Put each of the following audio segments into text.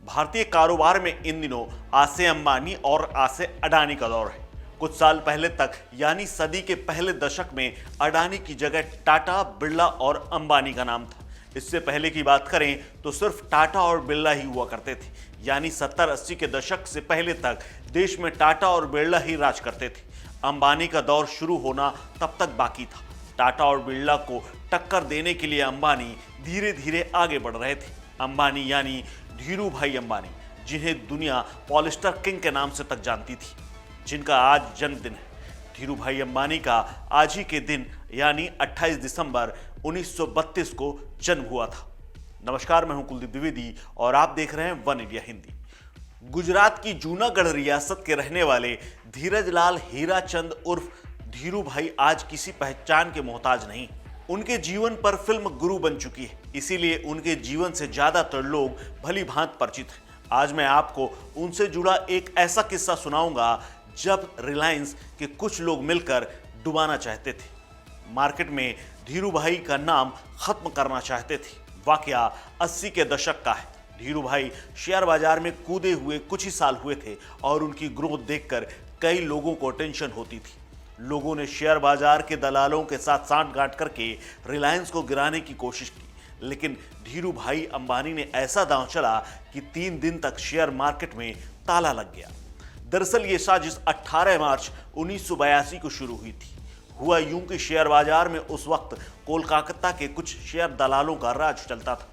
भारतीय कारोबार में इन दिनों आज से अंबानी और आज से अडानी का दौर है। कुछ साल पहले तक यानी सदी के पहले दशक में अडानी की जगह टाटा, बिरला और अंबानी का नाम था। इससे पहले की बात करें तो सिर्फ टाटा और बिरला ही हुआ करते थे, यानी 70-80 के दशक से पहले तक देश में टाटा और बिरला ही राज करते थे। अंबानी का दौर शुरू होना तब तक बाकी था। टाटा और बिरला को टक्कर देने के लिए अंबानी धीरे धीरे आगे बढ़ रहे थे। अंबानी यानी धीरू भाई अंबानी, जिन्हें दुनिया पॉलिस्टर किंग के नाम से तक जानती थी, जिनका आज जन्मदिन है। धीरू भाई अंबानी का आज ही के दिन यानी 28 दिसंबर 1932 को जन्म हुआ था। नमस्कार, मैं हूं कुलदीप द्विवेदी और आप देख रहे हैं वन इंडिया हिंदी। गुजरात की जूनागढ़ रियासत के रहने वाले धीरज लाल हीराचंद उर्फ धीरू भाई आज किसी पहचान के मोहताज नहीं। उनके जीवन पर फिल्म गुरु बन चुकी है, इसीलिए उनके जीवन से ज्यादातर लोग भली भांति परिचित हैं। आज मैं आपको उनसे जुड़ा एक ऐसा किस्सा सुनाऊंगा जब रिलायंस के कुछ लोग मिलकर डुबाना चाहते थे। मार्केट में धीरू भाई का नाम खत्म करना चाहते थे। वाकया 80 के दशक का है। धीरू भाई शेयर बाजार में कूदे हुए कुछ ही साल हुए थे और उनकी ग्रोथ देखकर कई लोगों को टेंशन होती थी। लोगों ने शेयर बाजार के दलालों के साथ सांठगांठ करके रिलायंस को गिराने की कोशिश की, लेकिन धीरू भाई अंबानी ने ऐसा दांव चला कि 3 दिन तक शेयर मार्केट में ताला लग गया। दरअसल ये साजिश 18 मार्च 1982 को शुरू हुई थी। हुआ यूं कि शेयर बाजार में उस वक्त कोलकाता के कुछ शेयर दलालों का राज चलता था।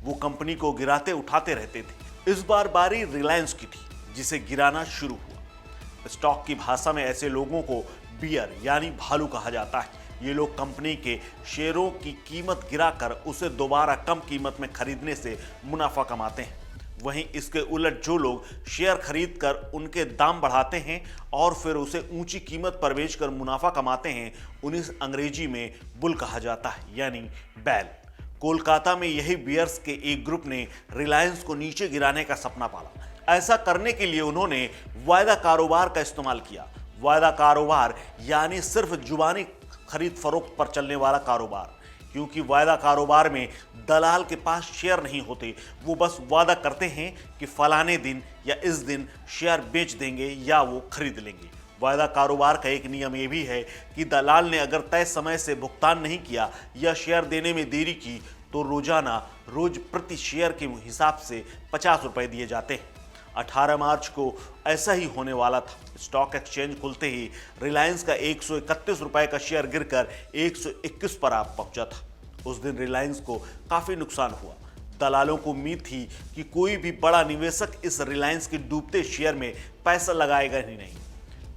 वो कंपनी को गिराते उठाते रहते थे। इस बार बारी रिलायंस की थी, जिसे गिराना शुरू हुआ। स्टॉक की भाषा में ऐसे लोगों को बियर यानी भालू कहा जाता है। ये लोग कंपनी के शेयरों की कीमत गिराकर उसे दोबारा कम कीमत में खरीदने से मुनाफा कमाते हैं। वहीं इसके उलट जो लोग शेयर खरीदकर उनके दाम बढ़ाते हैं और फिर उसे ऊंची कीमत पर बेचकर मुनाफा कमाते हैं, उन्हें अंग्रेजी में बुल कहा जाता है, यानी बैल। कोलकाता में यही बियर्स के एक ग्रुप ने रिलायंस को नीचे गिराने का सपना पाला। ऐसा करने के लिए उन्होंने वायदा कारोबार का इस्तेमाल किया। वायदा कारोबार यानी सिर्फ जुबानी खरीद फरोख्त पर चलने वाला कारोबार, क्योंकि वायदा कारोबार में दलाल के पास शेयर नहीं होते। वो बस वादा करते हैं कि फलाने दिन या इस दिन शेयर बेच देंगे या वो खरीद लेंगे। वायदा कारोबार का एक नियम ये भी है कि दलाल ने अगर तय समय से भुगतान नहीं किया या शेयर देने में देरी की तो रोज प्रति शेयर के हिसाब से 50 रुपए दिए जाते हैं। 18 मार्च को ऐसा ही होने वाला था। स्टॉक एक्सचेंज खुलते ही रिलायंस का 131 रुपए का शेयर गिरकर 121 पर आ पहुंचा था। उस दिन रिलायंस को काफी नुकसान हुआ। दलालों को उम्मीद थी कि कोई भी बड़ा निवेशक इस रिलायंस के डूबते शेयर में पैसा लगाएगा ही नहीं,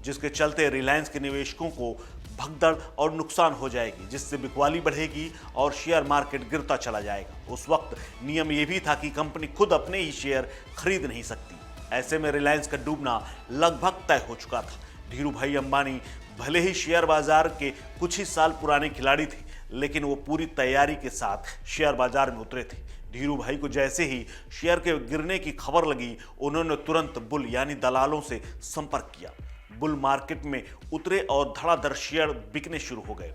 जिसके चलते रिलायंस के निवेशकों को भगदड़ और नुकसान हो जाएगी, जिससे बिकवाली बढ़ेगी और शेयर मार्केट गिरता चला जाएगा। उस वक्त नियम यह भी था कि कंपनी खुद अपने ही शेयर खरीद नहीं सकती। ऐसे में रिलायंस का डूबना लगभग तय हो चुका था। धीरू भाई अंबानी भले ही शेयर बाजार के कुछ ही साल पुराने खिलाड़ी थे, लेकिन वो पूरी तैयारी के साथ शेयर बाजार में उतरे थे। धीरू भाई को जैसे ही शेयर के गिरने की खबर लगी, उन्होंने तुरंत बुल यानी दलालों से संपर्क किया। बुल मार्केट में उतरे और धड़ाधड़ शेयर बिकने शुरू हो गए।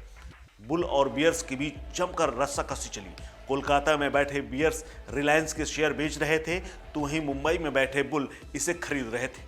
बुल और बियर्स के बीच जमकर रस्साकसी चली। कोलकाता में बैठे बियर्स रिलायंस के शेयर बेच रहे थे, तो वहीं मुंबई में बैठे बुल इसे खरीद रहे थे।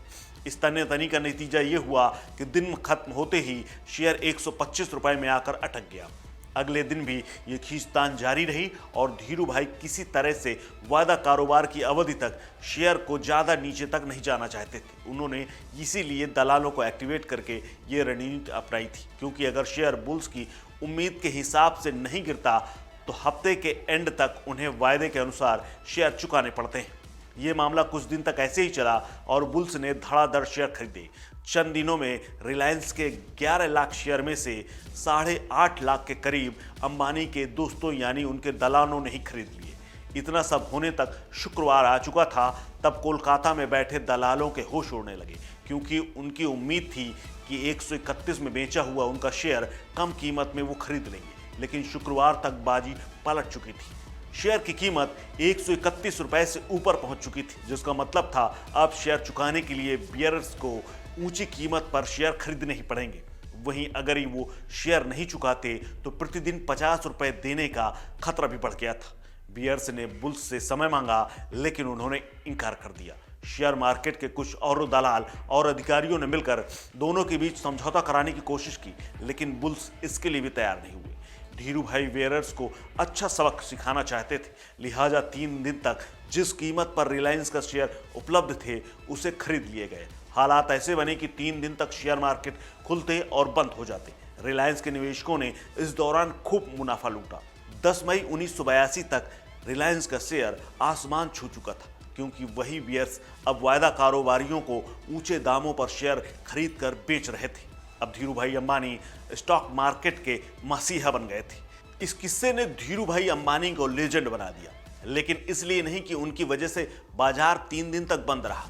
इस तने-तनी का नतीजा ये हुआ कि दिन खत्म होते ही शेयर 125 रुपए में आकर अटक गया। अगले दिन भी ये खींचतान जारी रही और धीरू भाई किसी तरह से वायदा कारोबार की अवधि तक शेयर को ज़्यादा नीचे तक नहीं जाना चाहते थे। उन्होंने इसीलिए दलालों को एक्टिवेट करके ये रणनीति अपनाई थी, क्योंकि अगर शेयर बुल्स की उम्मीद के हिसाब से नहीं गिरता तो हफ्ते के एंड तक उन्हें वायदे के अनुसार शेयर चुकाने पड़ते हैं। ये मामला कुछ दिन तक ऐसे ही चला और बुल्स ने धड़ाधड़ शेयर खरीदे। चंद दिनों में रिलायंस के 11 लाख शेयर में से 8.5 लाख के करीब अंबानी के दोस्तों यानी उनके दलालों ने ही खरीद लिए। इतना सब होने तक शुक्रवार आ चुका था। तब कोलकाता में बैठे दलालों के होश उड़ने लगे, क्योंकि उनकी उम्मीद थी कि 131 में बेचा हुआ उनका शेयर कम कीमत में वो खरीद लेंगे, लेकिन शुक्रवार तक बाजी पलट चुकी थी। शेयर की कीमत 131 रुपए से ऊपर पहुंच चुकी थी, जिसका मतलब था अब शेयर चुकाने के लिए बियर्स को ऊंची कीमत पर शेयर खरीदने ही पड़ेंगे। वहीं अगर वो शेयर नहीं चुकाते तो प्रतिदिन 50 रुपए देने का खतरा भी बढ़ गया था। बियर्स ने बुल्स से समय मांगा, लेकिन उन्होंने इनकार कर दिया। शेयर मार्केट के कुछ और दलाल और अधिकारियों ने मिलकर दोनों के बीच समझौता कराने की कोशिश की, लेकिन बुल्स इसके लिए भी तैयार नहीं हुए। धीरू भाई बियर्स को अच्छा सबक सिखाना चाहते थे, लिहाजा 3 दिन तक जिस कीमत पर रिलायंस का शेयर उपलब्ध थे उसे खरीद लिए गए। हालात ऐसे बने कि 3 दिन तक शेयर मार्केट खुलते और बंद हो जाते। रिलायंस के निवेशकों ने इस दौरान खूब मुनाफा लूटा। 10 मई 1982 तक रिलायंस का शेयर आसमान छू चुका था, क्योंकि वही बियर्स अब वायदा कारोबारियों को ऊंचे दामों पर शेयर खरीद कर बेच रहे थे। अब धीरू भाई अंबानी स्टॉक मार्केट के मसीहा बन गए थे। इस किस्से ने धीरू भाई अंबानी को लेजेंड बना दिया, लेकिन इसलिए नहीं कि उनकी वजह से बाजार 3 दिन तक बंद रहा,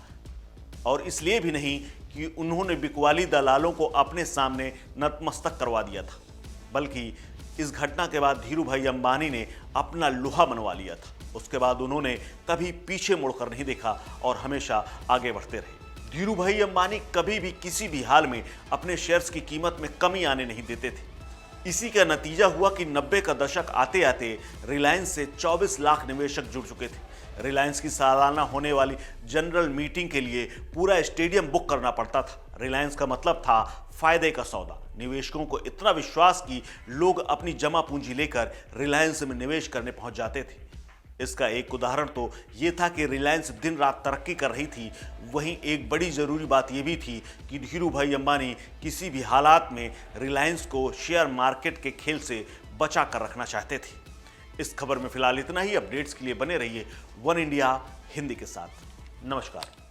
और इसलिए भी नहीं कि उन्होंने बिकवाली दलालों को अपने सामने नतमस्तक करवा दिया था, बल्कि इस घटना के बाद धीरू भाई अंबानी ने अपना लोहा मनवा लिया था। उसके बाद उन्होंने कभी पीछे मुड़कर नहीं देखा और हमेशा आगे बढ़ते रहे। धीरू भाई अंबानी कभी भी किसी भी हाल में अपने शेयर्स की कीमत में कमी आने नहीं देते थे। इसी का नतीजा हुआ कि 90 का दशक आते आते रिलायंस से 24 लाख निवेशक जुड़ चुके थे। रिलायंस की सालाना होने वाली जनरल मीटिंग के लिए पूरा स्टेडियम बुक करना पड़ता था। रिलायंस का मतलब था फायदे का सौदा। निवेशकों को इतना विश्वास कि लोग अपनी जमा पूंजी लेकर रिलायंस में निवेश करने पहुंच जाते थे। इसका एक उदाहरण तो ये था कि रिलायंस दिन रात तरक्की कर रही थी। वहीं एक बड़ी ज़रूरी बात यह भी थी कि धीरू भाई अंबानी किसी भी हालात में रिलायंस को शेयर मार्केट के खेल से बचा कर रखना चाहते थे। इस खबर में फिलहाल इतना ही। अपडेट्स के लिए बने रहिए वन इंडिया हिंदी के साथ। नमस्कार।